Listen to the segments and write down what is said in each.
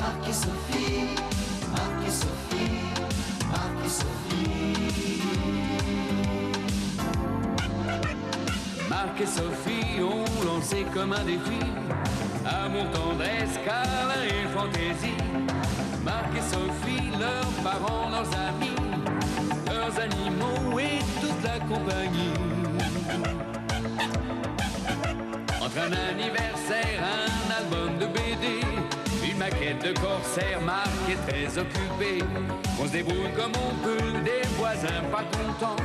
Marc et Sophie, Marc et Sophie, Marc et Sophie. Marc et Sophie ont lancé comme un défi amour, tendresse, câlin et fantaisie. Marc et Sophie, leurs parents, leurs amis, leurs animaux et toute la compagnie. Entre un anniversaire, un album de BD, une maquette de corsaire, Marc est très occupé. On se débrouille comme on peut, des voisins pas contents,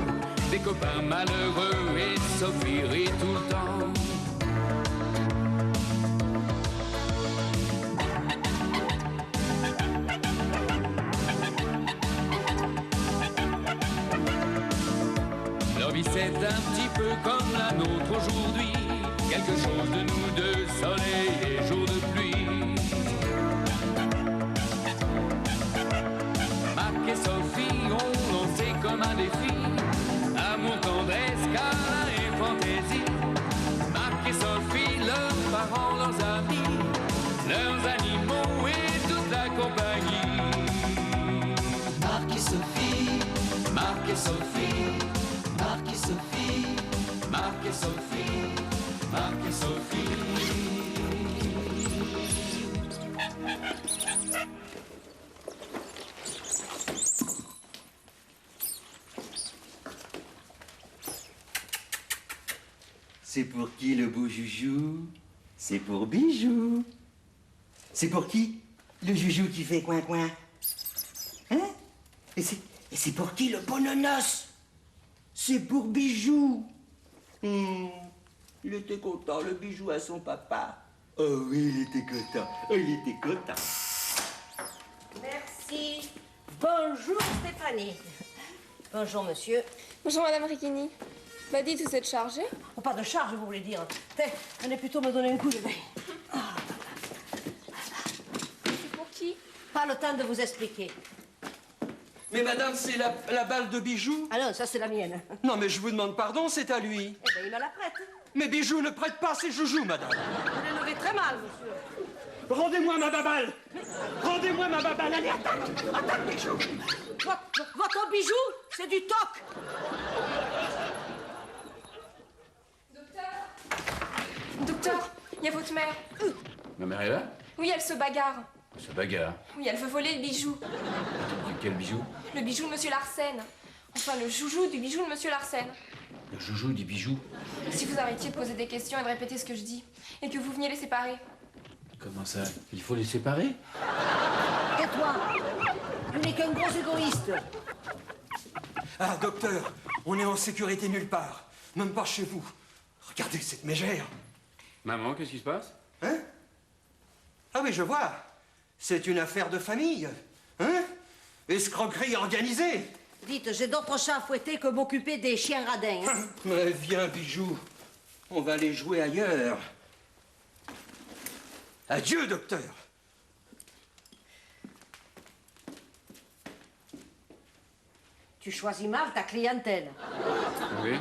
des copains malheureux et Sophie rit tout le temps. Leur vie c'est un petit peu comme la nôtre aujourd'hui, quelque chose de nous deux, soleil et jour de pluie. Marc et Sophie ont lancé comme un défi amour, tendresse, câlin et fantaisie. Marc et Sophie, leurs parents, leurs amis, leurs animaux et toute la compagnie. Marc et Sophie, Marc et Sophie, Marc et Sophie, Marc et Sophie, Marc et Sophie. C'est pour qui le beau joujou? C'est pour Bijou. C'est pour qui le joujou qui fait coin-coin? Hein? Et c'est pour qui le bononos? C'est pour Bijou. Il était content, le Bijou à son papa. Oh oui, il était content. Oh, il était content. Merci. Bonjour Stéphanie. Bonjour monsieur. Bonjour Madame Riquini. Bah dites, vous êtes chargée? Oh, pas de charge, vous voulez dire. Venez plutôt me donner un coup de main. C'est pour qui? Pas le temps de vous expliquer. Mais madame, c'est la balle de Bijou? Ah non, ça c'est la mienne. Non, mais je vous demande pardon, c'est à lui. Eh bien, il me la prête. Mais Bijou ne prête pas ses joujoux, madame. Vous l'élevez très mal, monsieur. Rendez-moi ma baballe. Rendez-moi ma baballe. Allez, attaque. Attaque, Bijou. Votre bijou, c'est du toc. Docteur, il y a votre mère. Ma mère est là? Oui, elle se bagarre. Se bagarre. Oui, elle veut voler le bijou. Quel bijou? Le bijou de Monsieur Larsen. Enfin, le joujou du bijou de Monsieur Larsen. Le joujou du bijou. Si vous arrêtiez de poser des questions et de répéter ce que je dis, et que vous veniez les séparer. Comment ça? Il faut les séparer? Et toi, tu n'es qu'un gros égoïste. Ah, docteur, on est en sécurité nulle part. Même pas chez vous. Regardez cette mégère. Maman, qu'est-ce qui se passe? Hein? Ah oui, je vois. C'est une affaire de famille. Hein? Escroquerie organisée. Dites, j'ai d'autres chats à fouetter que m'occuper des chiens radins. Hein? Mais viens, Bijou. On va aller jouer ailleurs. Adieu, docteur. Tu choisis mal ta clientèle. Oui.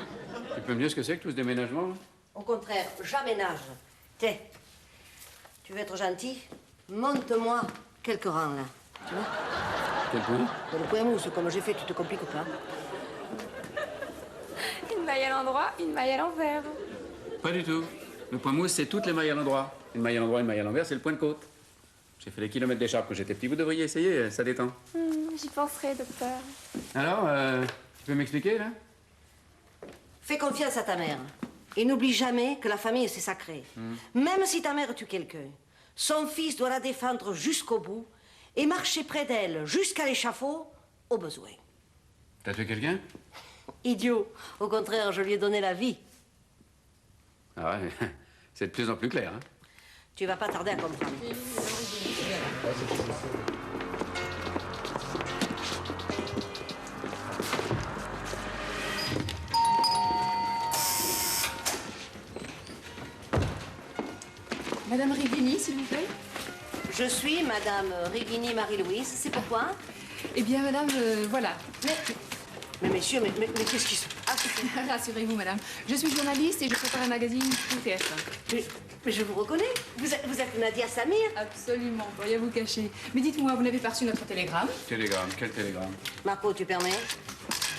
Tu peux me dire ce que c'est que tout ce déménagement? Au contraire, j'aménage. Tiens, tu veux être gentil? Monte-moi quelques rangs, là. Tu vois? Quel point? Le point mousse, comme j'ai fait, tu te compliques pas. Une maille à l'endroit, une maille à l'envers. Pas du tout. Le point mousse, c'est toutes les mailles à l'endroit. Une maille à l'endroit, une maille à l'envers, c'est le point de côte. J'ai fait des kilomètres d'écharpe quand j'étais petit. Vous devriez essayer, ça détend. J'y penserai, docteur. Alors, tu peux m'expliquer, là? Fais confiance à ta mère. Et n'oublie jamais que la famille, c'est sacré. Même si ta mère tue quelqu'un, son fils doit la défendre jusqu'au bout et marcher près d'elle jusqu'à l'échafaud, au besoin. T'as tué quelqu'un? Idiot. Au contraire, je lui ai donné la vie. Ah ouais, c'est de plus en plus clair, hein? Tu vas pas tarder à comprendre. Madame Righini, s'il vous plaît. Je suis Madame Righini Marie-Louise. C'est pourquoi? Eh bien, madame, voilà. Mais messieurs, mais qu'est-ce qui se passe? Rassurez-vous, madame. Je suis journaliste et je prépare un magazine pour TF1. Mais je vous reconnais. Vous êtes Nadia Samir. Absolument, pour rien vous cacher. Mais dites-moi, vous n'avez pas reçu notre télégramme? Télégramme, quel télégramme? Marco, tu permets?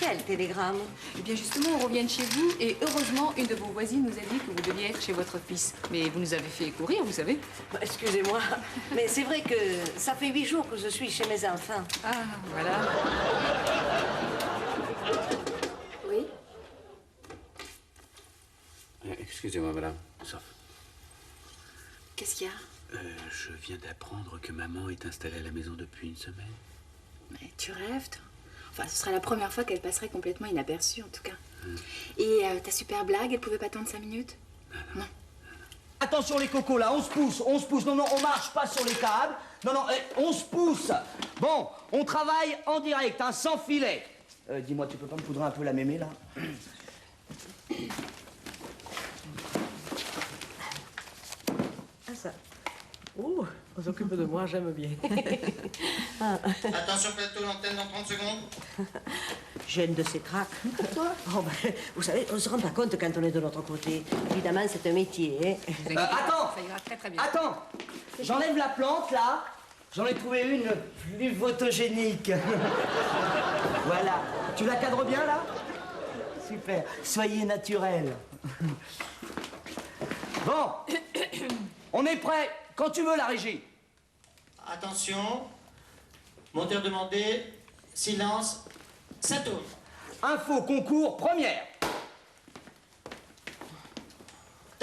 Quel télégramme? Eh bien, justement, on revient de chez vous et heureusement, une de vos voisines nous a dit que vous deviez être chez votre fils. Mais vous nous avez fait courir, vous savez. Excusez-moi, mais c'est vrai que ça fait 8 jours que je suis chez mes enfants. Ah, voilà. Oui? Excusez-moi, madame. Sauf. Qu'est-ce qu'il y a? Je viens d'apprendre que maman est installée à la maison depuis une semaine. Mais tu rêves, toi. Enfin, ce sera la première fois qu'elle passerait complètement inaperçue, en tout cas. Et ta super blague, elle pouvait pas attendre 5 minutes? Non. Attention les cocos, là, on se pousse. Non, on marche pas sur les câbles. Non, on se pousse. Bon, on travaille en direct, hein, sans filet. Dis-moi, tu peux pas me poudrer un peu la mémé, là? Ah, ça. Oh, on s'occupe de moi, j'aime bien. Attention plateau, l'antenne dans 30 secondes. J'ai une de ces traques. Pourquoi? Oh, ben, vous savez, on se rend pas compte quand on est de l'autre côté. Évidemment, c'est un métier, hein. Attends. Ça ira très très bien. Attends. J'enlève la plante, là. J'en ai trouvé une plus photogénique. Voilà. Tu la cadres bien, là? Super. Soyez naturel. Bon. On est prêt. Quand tu veux, la régie. Attention. Monteur demandé. Silence. Ça tourne. Info, concours, première. Top.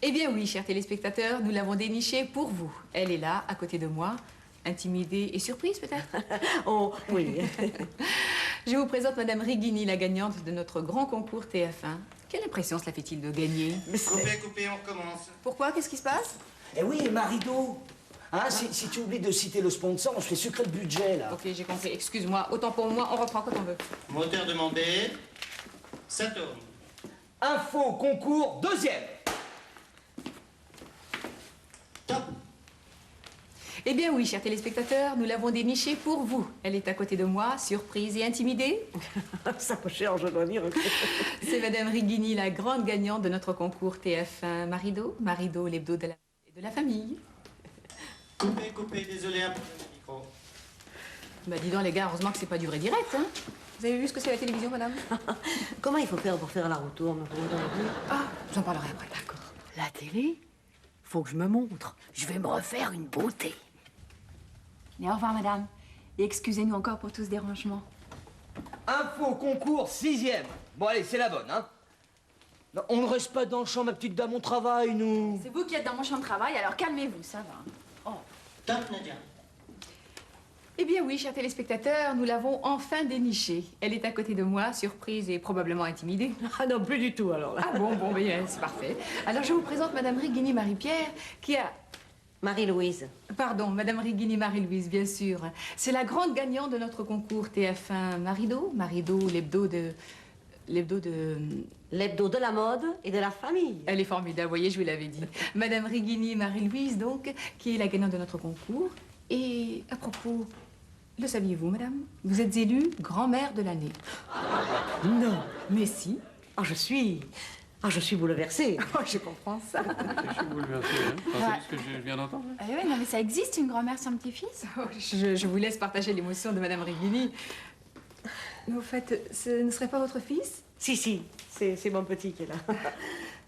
Eh bien oui, chers téléspectateurs, nous l'avons dénichée pour vous. Elle est là, à côté de moi, intimidée et surprise peut-être. Oh, oui. Je vous présente Madame Rigini, la gagnante de notre grand concours TF1. Quelle impression cela fait-il de gagner? Coupez, on recommence. Pourquoi? Qu'est-ce qui se passe? Eh oui, Marido. Hein, si tu oublies de citer le sponsor, on se fait sucrer le budget, là. Ok, j'ai compris. Excuse-moi. Autant pour moi, on reprend quand on veut. Moteur demandé. Ça tourne. Info, concours, deuxième. Top. Eh bien oui, chers téléspectateurs, nous l'avons dénichée pour vous. Elle est à côté de moi, surprise et intimidée. Ça me cher, je dois dire. C'est Madame Rigini, la grande gagnante de notre concours TF1 Marido. Marido, l'hebdo de la famille. Coupez, désolé, un peu de micro. Bah dis donc les gars, heureusement que c'est pas du vrai direct, hein. Vous avez vu ce que c'est la télévision, madame? Comment il faut faire pour faire la roue tourne? Ah, j'en parlerai après, d'accord. La télé? Faut que je me montre. Je vais me refaire une beauté. Et au revoir, madame. Et excusez-nous encore pour tout ce dérangement. Info, concours, sixième. Bon, allez, c'est la bonne, hein. Non, on ne reste pas dans le champ, ma petite dame, on travaille, nous. C'est vous qui êtes dans mon champ de travail, alors calmez-vous, ça va. Top, Nadia. Eh bien oui, chers téléspectateurs, nous l'avons enfin dénichée. Elle est à côté de moi, surprise et probablement intimidée. Ah non, plus du tout, alors. Ah bon, bien, c'est parfait. Alors je vous présente Madame Rigini Marie-Pierre, qui a... Marie-Louise. Pardon, Madame Rigini Marie-Louise, bien sûr. C'est la grande gagnante de notre concours TF1 Marido. Marido, l'hebdo de... L'hebdo de la mode et de la famille. Elle est formidable, voyez, je vous l'avais dit. Madame Rigini Marie-Louise, donc, qui est la gagnante de notre concours. Et à propos, le saviez-vous, madame? Vous êtes élue grand-mère de l'année. Non. Mais si. Ah, je suis bouleversée. Oh, je comprends ça. Je suis bouleversé, hein. Enfin, c'est ce que je viens d'entendre. Ah oui, non, mais ça existe, une grand-mère sans petit-fils? Oh, je vous laisse partager l'émotion de madame Rigini. Mais au fait, ce ne serait pas votre fils? Si, c'est mon petit qui est là.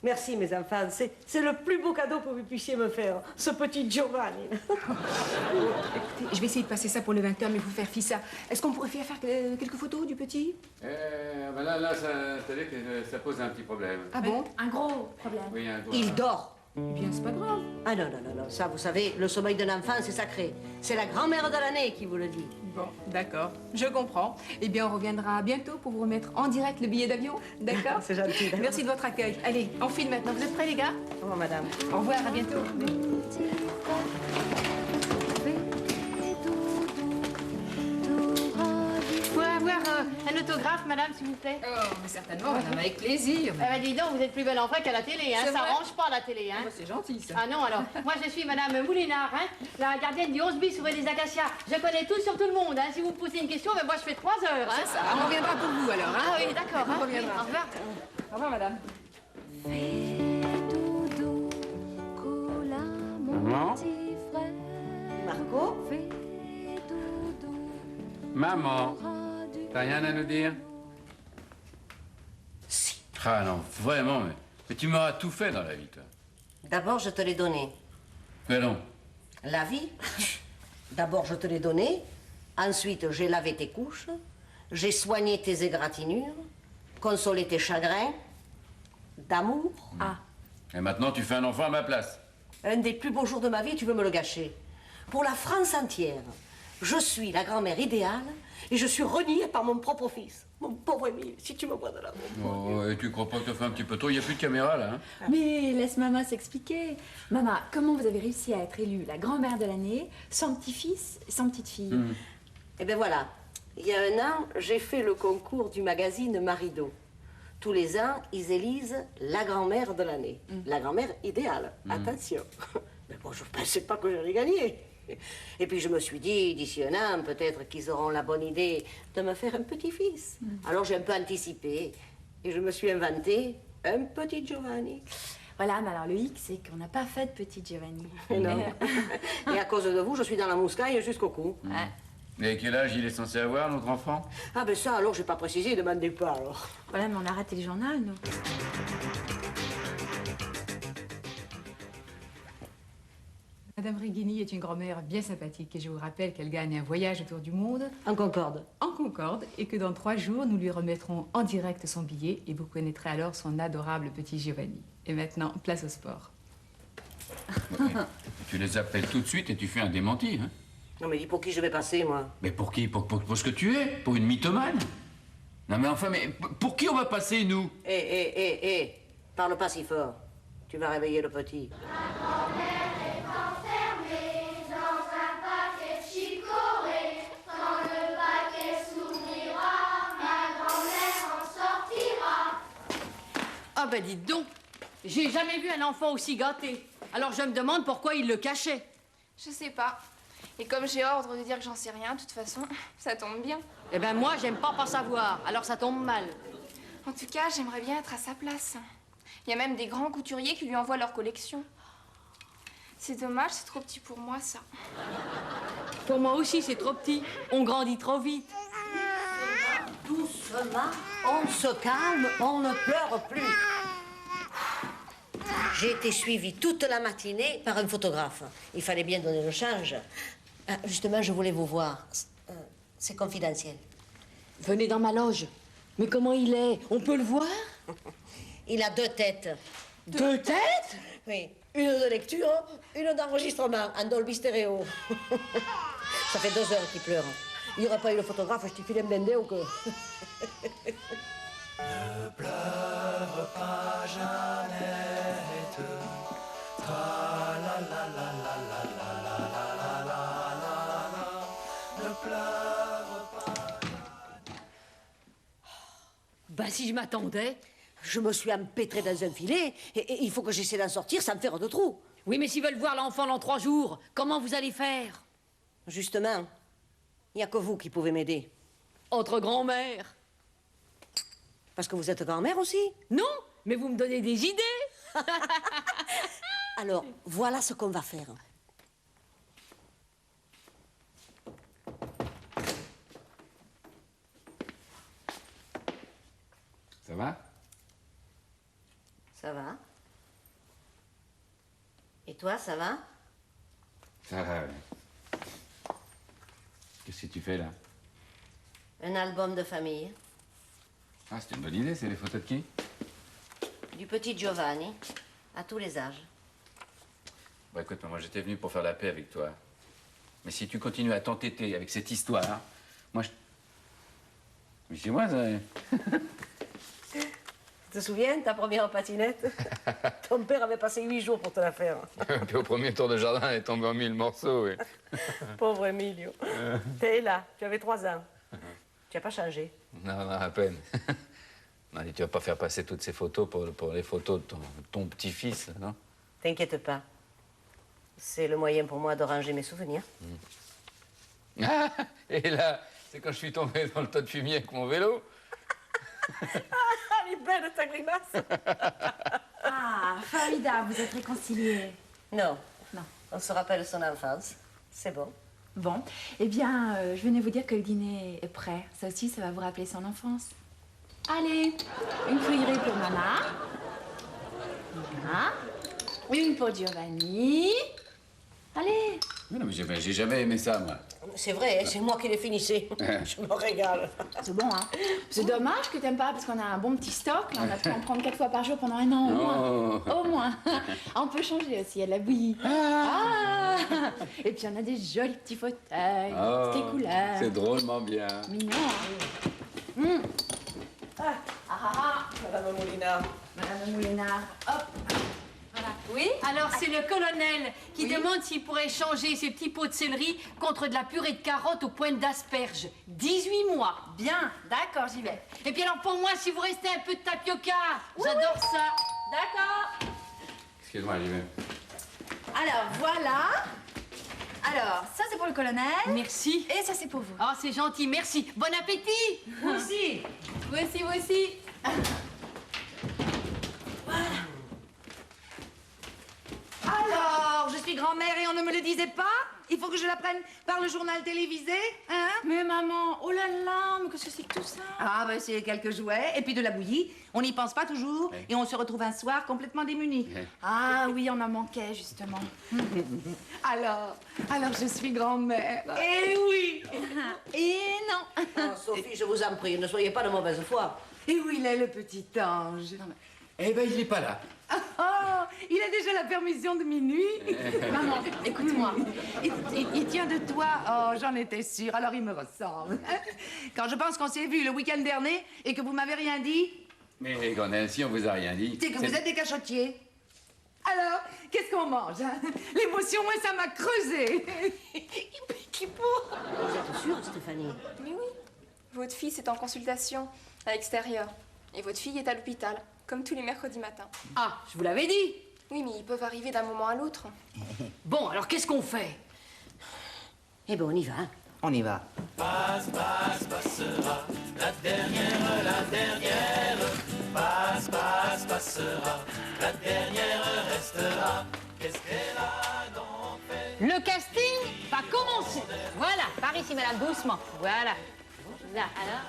Merci, mes enfants. C'est le plus beau cadeau que vous puissiez me faire, ce petit Giovanni. Écoutez, je vais essayer de passer ça pour le 20h, mais vous faire fi ça. Est-ce qu'on pourrait faire quelques photos du petit? Ben là, c'est-à-dire que ça pose un petit problème. Ah bon? Un gros problème. Oui, un doigt. Il dort. Eh bien, c'est pas grave. Ah non, ça, vous savez, le sommeil d'un enfant, c'est sacré. C'est la grand-mère de l'année qui vous le dit. Bon, d'accord, je comprends. Eh bien, on reviendra bientôt pour vous remettre en direct le billet d'avion, d'accord? C'est gentil. D'accord. Merci de votre accueil. Allez, on file maintenant. Vous êtes prêts, les gars? Au revoir, madame. Au revoir, à bientôt. Pour avoir un Un autographe, madame, s'il vous plaît? Oh, mais certainement, madame, avec plaisir. Eh ben, dis donc, vous êtes plus belle en vrai qu'à la télé, hein. C'est Ça vrai? range pas, la télé, hein. Oh, c'est gentil, ça. Ah non, alors, moi je suis madame Moulinard, hein, la gardienne du 11 bis rue des Acacias. Je connais tout sur tout le monde, hein. Si vous me posez une question, ben moi je fais 3 heures, hein. C'est ça, on reviendra pour vous, alors, hein. Ah oui, d'accord, hein. On reviendra. Au revoir. Au revoir, madame. Maman? Marco? Maman, t'as rien à nous dire? Si. Ah non, vraiment, mais tu m'auras tout fait dans la vie, toi. D'abord, je te l'ai donné. Mais non. La vie. D'abord, je te l'ai donné. Ensuite, j'ai lavé tes couches. J'ai soigné tes égratignures. Consolé tes chagrins. D'amour. Ah. Et maintenant, tu fais un enfant à ma place. Un des plus beaux jours de ma vie, tu veux me le gâcher. Pour la France entière, je suis la grand-mère idéale et je suis reniée par mon propre fils. Mon pauvre Émile, si tu me vois de là. Oh, et tu crois pas que t'as fait un petit peu trop? Il n'y a plus de caméra, là, hein? Mais laisse maman s'expliquer. Maman, comment vous avez réussi à être élue la grand-mère de l'année, sans petit-fils, sans petite-fille? Eh bien voilà, il y a 1 an, j'ai fait le concours du magazine Marido. Tous les ans, ils élisent la grand-mère de l'année. La grand-mère idéale. Attention. Mais bon, je ne pensais pas que j'allais gagner. Et puis je me suis dit, d'ici 1 an, peut-être qu'ils auront la bonne idée de me faire un petit-fils. Alors j'ai un peu anticipé. Et je me suis inventé un petit Giovanni. Voilà, mais alors le hic, c'est qu'on n'a pas fait de petit Giovanni. Non. Et à cause de vous, je suis dans la mouscaille jusqu'au cou. Et quel âge il est censé avoir, notre enfant? Ah ben ça, alors, j'ai pas précisé, demandez pas, alors. Voilà, mais on a raté le journal, nous. Madame Reghini est une grand-mère bien sympathique et je vous rappelle qu'elle gagne un voyage autour du monde En Concorde. en Concorde et que dans 3 jours, nous lui remettrons en direct son billet et vous connaîtrez alors son adorable petit Giovanni. Et maintenant, place au sport. Tu les appelles tout de suite et tu fais un démenti, hein? Non mais dis pour qui je vais passer, moi? Mais pour qui? Pour ce que tu es? Pour une mythomane? Non mais enfin, mais pour qui on va passer, nous? Hé, parle pas si fort. Tu vas réveiller le petit. Ah ben dites donc, j'ai jamais vu un enfant aussi gâté. Alors je me demande pourquoi il le cachait. Je sais pas. Et comme j'ai ordre de dire que j'en sais rien, de toute façon, ça tombe bien. Eh ben moi, j'aime pas savoir, alors ça tombe mal. En tout cas, j'aimerais bien être à sa place. Il y a même des grands couturiers qui lui envoient leur collection. C'est dommage, c'est trop petit pour moi, ça. Pour moi aussi, c'est trop petit. On grandit trop vite. Doucement, on se calme, on ne pleure plus. J'ai été suivie toute la matinée par un photographe. Il fallait bien donner le change. Ah, justement, je voulais vous voir. C'est confidentiel. Venez dans ma loge. Mais comment il est? On peut le voir? Il a 2 têtes. 2 têtes? Oui. Une de lecture, une d'enregistrement, en Dolby Stéréo. Ça fait 2 heures qu'il pleure. Il n'y aurait pas eu le photographe, je t'ai filé un bendé ou que... Ne pleure pas, Jeannette. Tra la la la la la la la la la la la. Ne pleure pas. Bah si je m'attendais. Je me suis empêtrée dans un filet et il faut que j'essaie d'en sortir sans me faire de trou. Oui, mais s'ils veulent voir l'enfant dans 3 jours, comment vous allez faire? Justement, il n'y a que vous qui pouvez m'aider. Entre grand-mère. Parce que vous êtes grand-mère aussi. Non, mais vous me donnez des idées. Alors, voilà ce qu'on va faire. Ça va? Ça va? Et toi, ça va? Ça va. Qu'est-ce que tu fais, là? Un album de famille. Ah, c'est une bonne idée, c'est les photos de qui? Du petit Giovanni, à tous les âges. Bon, écoute, moi, j'étais venu pour faire la paix avec toi. Mais si tu continues à t'entêter avec cette histoire, moi, je... Mais c'est moi, ça... Tu te souviens, ta première patinette? Ton père avait passé 8 jours pour te la faire. Puis au premier tour de jardin, elle est tombée en 1000 morceaux, oui. Pauvre Emilio. T'es là, tu avais 3 ans. Tu n'as pas changé. Non, non, à peine. Non, tu vas pas faire passer toutes ces photos pour les photos de ton petit-fils, non? T'inquiète pas. C'est le moyen pour moi de ranger mes souvenirs. Ah, et là, c'est quand je suis tombé dans le tas de fumier avec mon vélo. Elle est belle ta grimace. Ah, formidable, vous êtes réconciliés. Non. Non. On se rappelle son enfance. C'est bon. Bon, eh bien, je venais vous dire que le dîner est prêt. Ça aussi, ça va vous rappeler son enfance. Allez, une feuillerie pour maman. Voilà. Une pour Giovanni. Allez. Mais non, mais j'ai jamais aimé ça, moi. C'est vrai, c'est moi qui l'ai finissé. Je me régale. C'est bon, hein. C'est dommage que t'aimes pas, parce qu'on a un bon petit stock. Là, on a pu en prendre 4 fois par jour pendant 1 an, au moins. Au moins. On peut changer aussi, il y a de la bouillie. Ah. Et puis on a des jolis petits fauteuils, petites couleurs. C'est drôlement bien. Mignon, hein. Madame Moulinard. Madame Moulinard, hop. Voilà. Oui? Alors, c'est le colonel qui demande s'il pourrait changer ses petits pots de céleri contre de la purée de carottes aux pointes d'asperges. 18 mois. Bien, d'accord, j'y vais. Et puis alors, pour moi, si vous restez un peu de tapioca, j'adore ça. D'accord. Excuse-moi, j'y vais. Alors, voilà. Alors, ça c'est pour le colonel. Merci. Et ça c'est pour vous. Oh, c'est gentil, merci. Bon appétit. Vous aussi. Vous aussi, vous aussi. Alors, je suis grand-mère et on ne me le disait pas? Il faut que je l'apprenne par le journal télévisé, hein? Mais maman, oh là là, mais qu'est-ce que c'est que tout ça? Ah, ben c'est quelques jouets et puis de la bouillie. On n'y pense pas toujours et on se retrouve un soir complètement démunis. Ah oui, on en manquait justement. Alors je suis grand-mère. Eh oui! Et non. Oh, Sophie, je vous en prie, ne soyez pas de mauvaise foi. Et où il est le petit ange? Eh ben, il est pas là. Oh, il a déjà la permission de minuit. Maman, écoute-moi. Il tient de toi. Oh, j'en étais sûre. Alors il me ressemble. Quand je pense qu'on s'est vu le week-end dernier et que vous m'avez rien dit, Mais Gonel, si on vous a rien dit... c'est que vous êtes des cachotiers. Alors, qu'est-ce qu'on mange, hein? L'émotion, moi, ça m'a creusé. Qui pour? Vous êtes sûre, Stéphanie? Mais oui. Votre fils est en consultation à l'extérieur. Et votre fille est à l'hôpital, comme tous les mercredis matins. Ah, je vous l'avais dit. Oui, mais ils peuvent arriver d'un moment à l'autre. Bon, alors qu'est-ce qu'on fait? Eh ben, on y va. On y va. Passe, passe, passera. La dernière. Passe, passe, passera. La dernière restera. Qu'est-ce qu'elle a donc fait? Le casting va commencer. Voilà, par ici, madame, doucement. Voilà. Là, alors.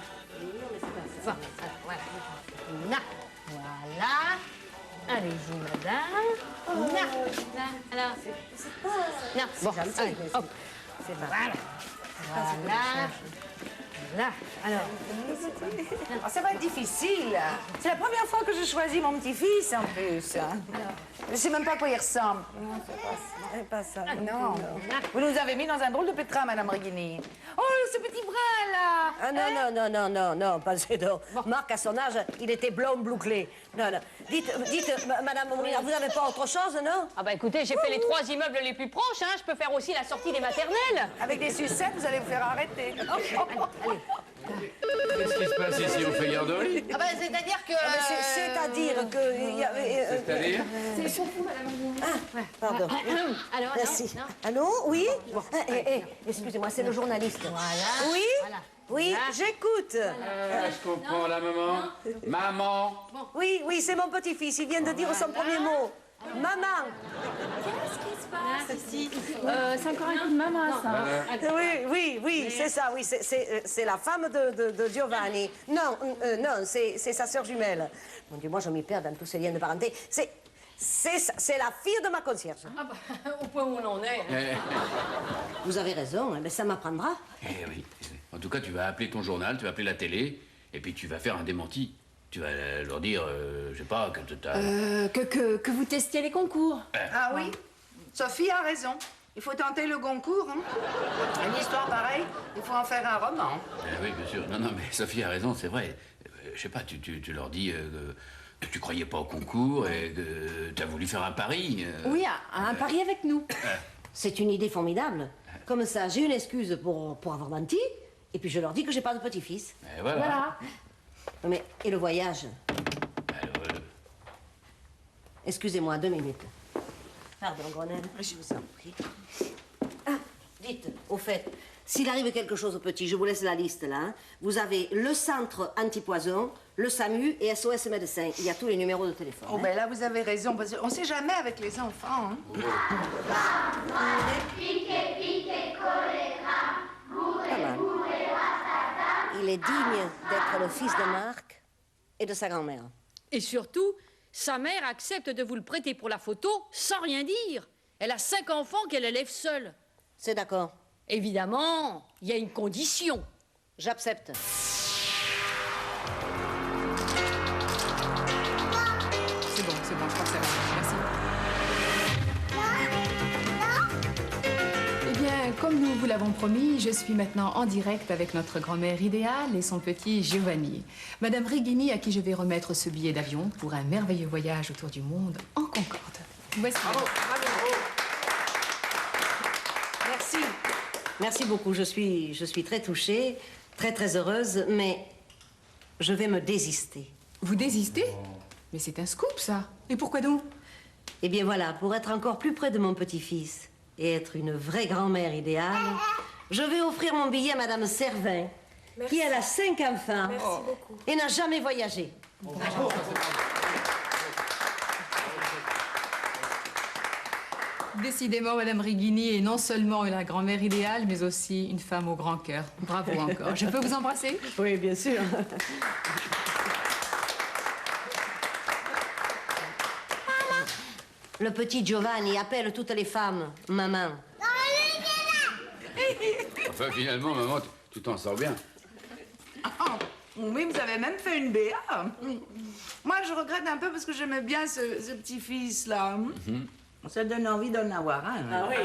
Bon, alors, voilà. Là, voilà. Allez-y, madame. Là, là, alors. C'est pas... Non, bon, gentil, allez, mais hop. c'est pas... Voilà. Voilà. Là, alors. Oh, ça va être difficile. C'est la première fois que je choisis mon petit-fils, en plus. Je sais même pas à quoi il ressemble. Non, c'est pas ça. Non. Vous nous avez mis dans un drôle de pétrin, Madame Reghini. Oh, ce petit brin, là. Ah non, pas donc. Marc, à son âge, il était blond bouclé. Non. Dites, Madame Moulinard, vous n'avez pas autre chose, non? Ah bah écoutez, j'ai fait les 3 immeubles les plus proches, hein. Je peux faire aussi la sortie des maternelles. Avec des sucettes, vous allez vous faire arrêter. Allez. Qu'est-ce qui se passe ici? On fait garderie? Ah bah c'est-à-dire que... C'est-à-dire que... C'est-à-dire? C'est pour vous, Madame Reghini. Pardon. Alors, Merci. non. Allô? Oui? Excusez-moi, c'est le journaliste. Voilà. Oui? Voilà. Oui, Voilà. j'écoute. Je comprends, la maman. Maman. Oui, c'est mon petit-fils. Il vient de dire son premier mot. Maman. Qu'est-ce qui se passe ici? C'est encore un coup de maman, ça. Oui, c'est ça, oui. C'est la femme de Giovanni. Non, c'est sa sœur jumelle. Mon Dieu, moi, je m'y perds dans tous ces liens de parenté. C'est la fille de ma concierge. Ah bah, au point où on en est. Vous avez raison, mais ça m'apprendra. Eh oui. En tout cas, tu vas appeler ton journal, tu vas appeler la télé, et puis tu vas faire un démenti. Tu vas leur dire, je sais pas, que t'as... Que vous testiez les concours. Ah oui? Sophie a raison. Il faut tenter le concours, hein? Une histoire pareille, il faut en faire un roman. Oui, bien sûr. Non, mais Sophie a raison, c'est vrai. Je sais pas, tu leur dis que tu croyais pas au concours et que t'as voulu faire un pari. Oui, un pari avec nous. C'est une idée formidable. Comme ça, j'ai une excuse pour avoir menti, Et puis je leur dis que j'ai pas de petit-fils. Et voilà. Mais, et le voyage? Excusez-moi, 2 minutes. Pardon, Grenelle. Je vous en prie. Ah, dites, au fait, s'il arrive quelque chose au petit, je vous laisse la liste là. Hein. Vous avez le centre antipoison, le SAMU et SOS médecin. Il y a tous les numéros de téléphone. Oh, ben là, vous avez raison, parce qu'on sait jamais avec les enfants. Hein. Pas mal. Il est digne d'être le fils de Marc et de sa grand-mère. Et surtout, sa mère accepte de vous le prêter pour la photo sans rien dire. Elle a 5 enfants qu'elle élève seule. C'est d'accord. Évidemment, il y a une condition. J'accepte. C'est bon, je crois que ça va. Merci. Eh bien, comme nous vous l'avons promis, je suis maintenant en direct avec notre grand-mère idéale et son petit Giovanni. Madame Reghini, à qui je vais remettre ce billet d'avion pour un merveilleux voyage autour du monde en Concorde. Voici. Bravo. Merci. Merci beaucoup. Je suis très touchée, très heureuse, mais je vais me désister. Vous désistez? Mais c'est un scoop, ça. Et pourquoi donc? Eh bien voilà, pour être encore plus près de mon petit-fils et être une vraie grand-mère idéale, je vais offrir mon billet à Madame Servin, qui elle a 5 enfants et n'a jamais voyagé. Décidément, Madame Reghini est non seulement la grand-mère idéale, mais aussi une femme au grand cœur. Bravo encore. Je peux vous embrasser? Oui, bien sûr. Le petit Giovanni appelle toutes les femmes maman. Enfin, finalement, maman, tu t'en sors bien. Ah, oui, vous avez même fait une BA. Moi, je regrette un peu parce que j'aimais bien ce petit-fils-là. Ça donne envie d'en avoir un. Ah oui.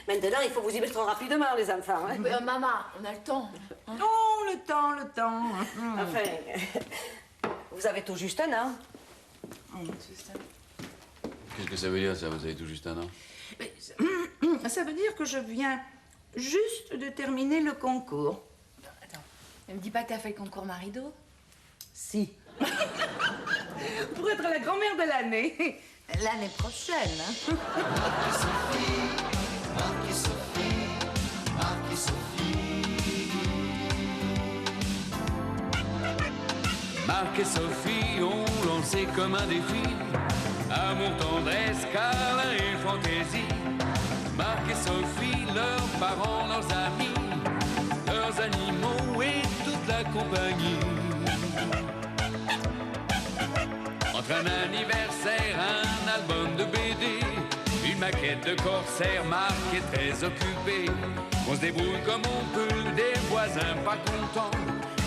Maintenant, il faut vous y mettre rapidement, les enfants. Hein? Maman, on a le temps. Oh, le temps. Enfin, vous avez tout juste un an. Qu'est-ce que ça veut dire, ça? Vous avez tout juste un an? Mais, ça veut dire que je viens juste de terminer le concours. Attends, ne me dis pas que t'as fait le concours Marido? Si. Pour être la grand-mère de l'année. L'année prochaine. Marc et Sophie ont lancé comme un défi amour, tendresse, câlin et fantaisie. Marc et Sophie, leurs parents, leurs amis, leurs animaux et toute la compagnie. Entre un anniversaire, un album de BD, une maquette de corsaire, Marc est très occupé. On se débrouille comme on peut, des voisins pas contents,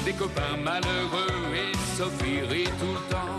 des copains malheureux et Sophie rit tout le temps.